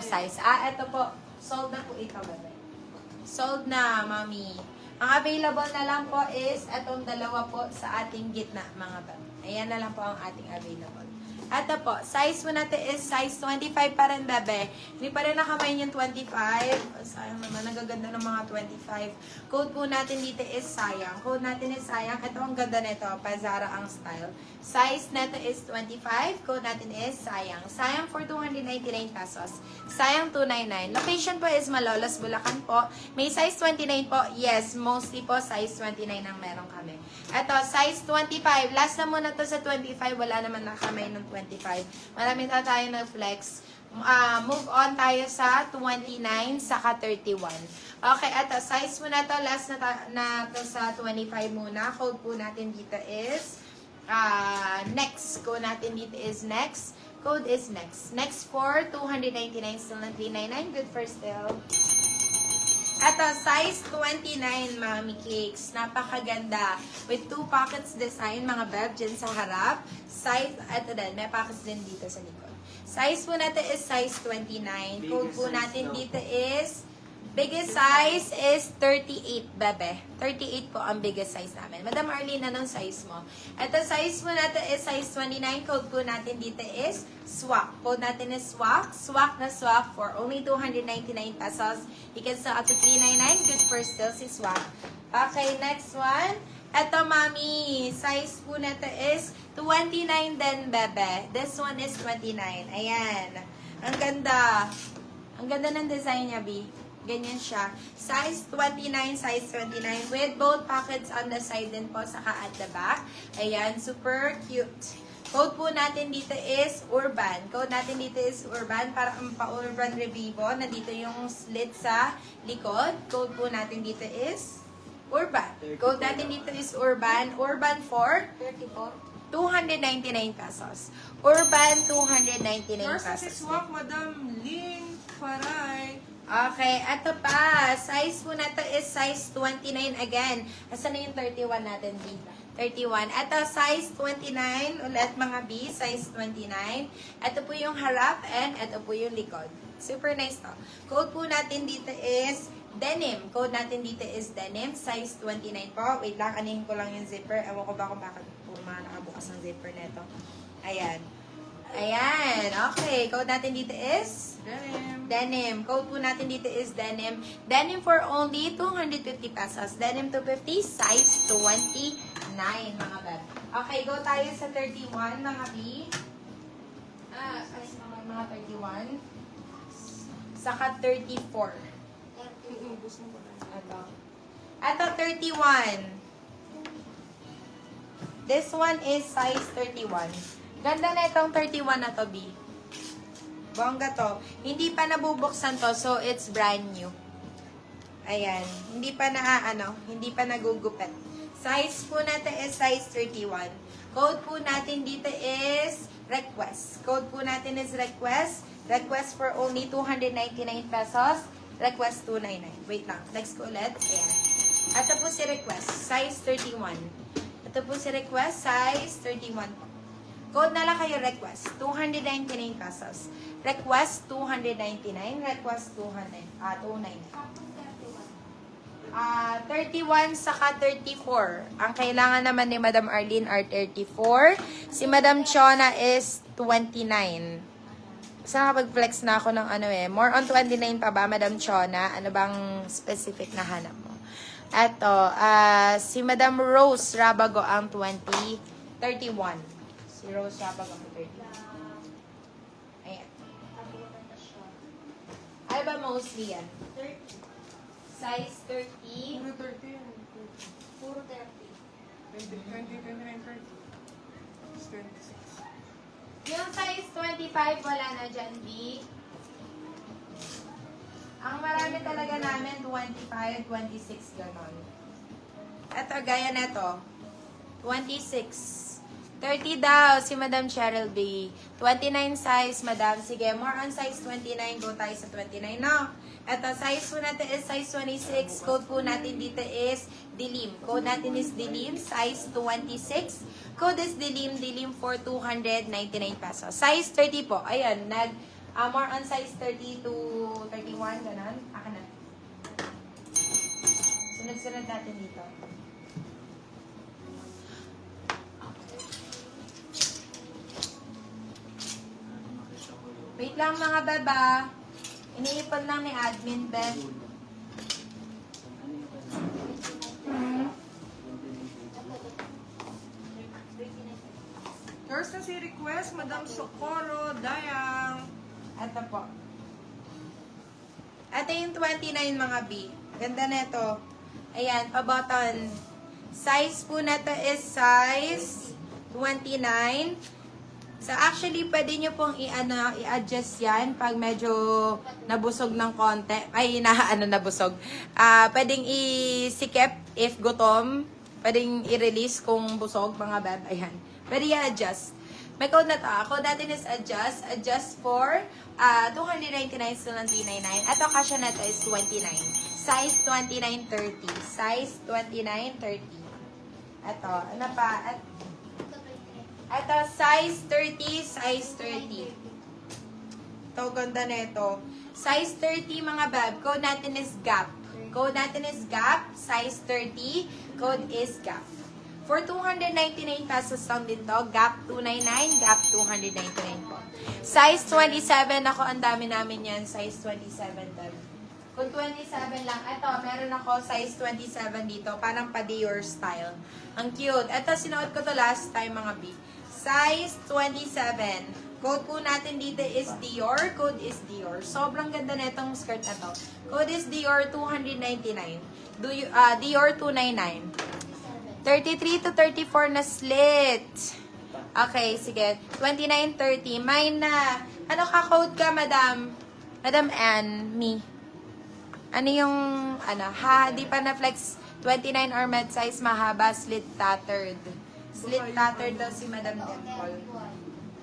size. Ito po. Sold na po ito, bebe. Sold na, mami. Ang available na lang po is itong dalawa po sa ating gitna, mga bebe. Ayan na lang po ang ating available. Ito po, size mo natin is size 25 pa rin, bebe. Hindi pa rin nakamain yung 25. Sayang naman, nagaganda ng mga 25. Code po natin dito is sayang. Code natin is sayang. Ito ang ganda nito, Pazara ang style. Size neto is 25. Code natin is sayang. Sayang for 299 pesos. Sayang 299. Location po is Malolos, Bulacan po. May size 29 po. Yes, mostly po size 29 ang meron kami. Ito, size 25. Last na muna to sa 25. Wala naman na kami ng 25. Marami na tayo na flex. Move on tayo sa 29 saka 31. Okay, ito. Size mo na to. Last na to sa 25 muna. Code po natin dito is next. Code natin dito is next. Code is next. Next for 299. Still na 399. Good for still. Ito, size 29, Mami Cakes. Napakaganda. With 2 pockets design, mga beb, dyan sa harap. Size, ito din, may pockets din dito sa likod. Size po natin is size 29. Code po natin dito is, biggest size is 38, bebe. 38 po ang biggest size namin. Madam Arlene, anong size mo? Ito, size po natin is size 29. Code po natin dito is swak. Code natin is swak. Swak na swak for only 299 pesos. You can sell up to 399. Good for still si swak. Okay, next one. Ito, mami. Size po natin is 29 din, bebe. This one is 29. Ayan. Ang ganda. Ang ganda ng design niya, B. Ganyan siya. Size 29, size 29 with both pockets on the side din po, saka at the back. Ayan, super cute. Code po natin dito is Urban. Code natin dito is Urban para ang pa-Urban Revivo. Nandito yung slit sa likod. Code po natin dito is Urban. Code natin dito is Urban. Urban for 299 pesos. Urban, 299 pesos. Versus is swak, Madam Lynn Faray. Okay, eto pa. Size po na to is size 29 again. Asan na yung 31 natin, B? 31. Eto, size 29. Ulit mga B, size 29. Eto po yung harap and eto po yung likod. Super nice to. Code po natin dito is denim. Code natin dito is denim. Size 29 po. Wait lang, anihin ko lang yung zipper. Ewan ko ba kung bakit po nakabukas ang zipper neto. Ayan. Ayan. Okay. Code natin dito is Denim. denim. Code po natin dito is denim. Denim for only 250 pesos. Denim 250, size 29, mga beb. Okay, go tayo sa 31, mga B. Size naman mga 31. Saka 34. Ito 31. This one is size 31. Ganda na itong 31 na to, B. Bongga to. Hindi pa nabubuksan to, so it's brand new. Ayan. Hindi pa hindi pa nagugupit. Size po natin is size 31. Code po natin dito is request. Code po natin is request. Request for only 299 pesos. Request 299. Wait lang. Next ko ulit. Ayan. Ito po si request. Size 31. Ito po si request. Size 31 po. Code na lang kayo request. 299 pesos. Request 299. Request 299. 31 saka 34. Ang kailangan naman ni Madam Arlene are 34. Si Madam Chona is 29. Saan kapag-flex na ako ng more on 29 pa ba, Madam Chona? Ano bang specific na hanap mo? Eto, si Madam Rose Rabago ang 31. Si Rose Rabago ang 31. Ayan. Ano ba mostly yan? 30. Size 30. Puro 30 yan. Puro 30. 20, 29, 30. 26. Yung size 25, wala na dyan, B. Ang marami talaga namin, 25, 26, ganon. Eto, gaya na to. 26. 30 daw, si Madam Cheryl B. 29 size, Madam. Sige, more on size 29. Go tayo sa 29 now. Eto, size po natin is size 26. Code po natin dito is dilim. Code natin is dilim, size 26. Code is dilim for 299 pesos. Size 30 po. Ayan, More on size 30 to 31, ganun. Aka na. Sunod-sunod natin dito. Wait lang mga baba. Iniipon lang ni admin, Ben. First na si request, Madam Socorro Dayang. Ito po. Ito yung 29 mga B. Ganda na ito. Ayan, pa-button. Size po na ito is size 29. So, actually, pwede nyo pong i-adjust yan pag medyo nabusog ng konti. Ay, nabusog. Pwedeng isikip if gutom. Pwedeng i-release kung busog, mga beb. Ayan. Pwede i-adjust. May code na to. Code natin is adjust. Adjust for 299 still ng 399. Ito, kasya na to is 29. Size 2930. Size 2930. Ito, ano pa? Ito, size 30, size 30. Ito, ganda na ito. Size 30, mga bab. Code natin is GAP. Code natin is GAP. Size 30. Code is GAP. For 299 pesos lang din to. GAP 299, GAP 299 po. Size 27 ako. Ang dami namin yan. Size 27 din. Kung 27 lang, ito, meron ako size 27 dito. Parang pa-Dior style. Ang cute. Ito, sinuot ko to last time, mga B. Size 27. Code po natin dito is Dior. Code is Dior. Sobrang ganda na itong skirt na to. Code is Dior 299. Dior 299. 33 to 34 na slit. Okay, sige. 29.30. Mine na. Ano ka-code ka, madam? Madam Anne, me. Ano yung, di pa na-flex 29 or med size mahaba, slit tattered. Slit tattered daw si Madam Dimple.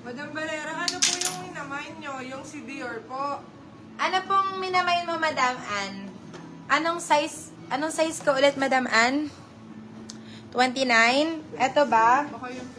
Madam Valera, ano po yung minamain nyo? Yung si Dior po. Ano pong minamayin mo, Madam Anne? Anong size ko ulit, Madam Anne? 29? Eto ba? Baka yung